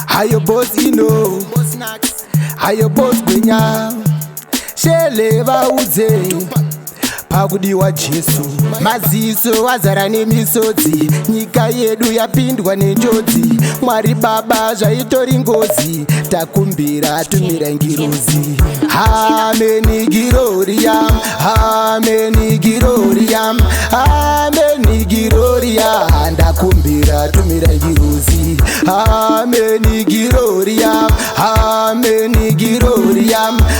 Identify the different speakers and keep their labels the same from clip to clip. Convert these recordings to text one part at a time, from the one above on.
Speaker 1: Hayo boss ino hayo boss gwenya shele vaudze pakudiwa Jesu maziso azara nemisodzi nyika yedu yapindwa nenjodzi Mwari Baba zvaitori ngozi takumbira tumira ngirozi Amen giroria Amen giroria Amen giroria ndakumbira tumira ngirozi Amen giroria Amen giroria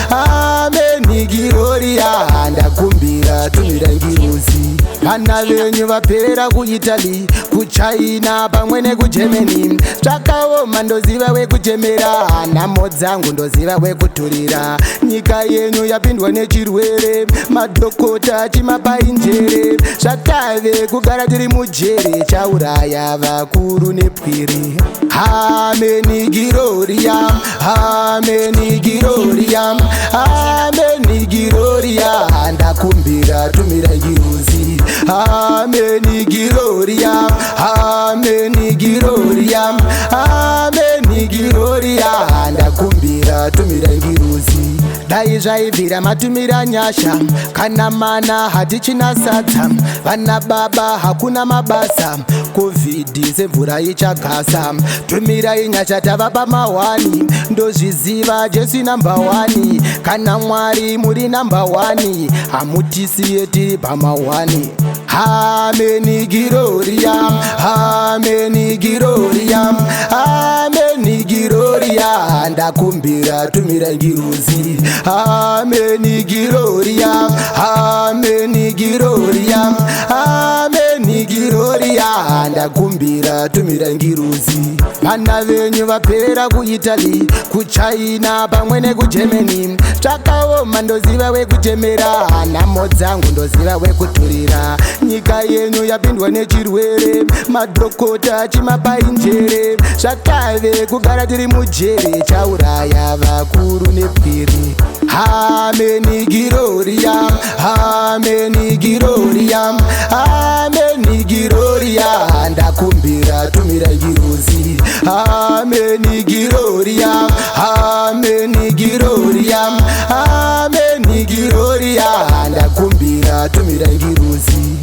Speaker 1: Amen giroria ndakumbira tumira ngirozi Vana venyu vaperera kuItaly kuChina pamwe nekuGermany zvakaoma ndoziva wekutemera nhamo dzangu ndoziva wekuturira nyika yenyu yapindwa nechirwere madhokota achimapa njere zvakave kugara tiri mujere chauraya vakuru nepwiri Amen giroria Amen giroria Amen giroria ndakumbira tumira ngirozi Amen giroria Amen giroria Amen giroria ndakumbira tumira ngirozi dai zvaibvira matumira nyasha kana mana hatichina sadza vana baba hakuna mabasa covid semvura ichagasa tumirai nyasha tava pamahwani ndozviziva Jesu namba 1 kana Mwari muri namba 1 hamutisiye tiri pamahwani Amen giroria Amen giroria Amen giroria ndakumbira tumira ngirozi Amen giroria Amen giroria Amen giroria ndakumbira tumira ngirozi Vana venyu vaperera kuItaly kuChina pamwe nekuGermany zvakaoma ndoziva wekutemera nhamo dzangu ndoziva wekuturira nyika yenyu yapindwa nechirwere madhokota achimapa njere zvakave kugara tiri mujere chauraya vakuru nepwiri Amen giroria Amen giroria Amen giroria ndakumbira tumira ngirozi Amen giroria Amen giroria Amen giroria ndakumbira tumira ngirozi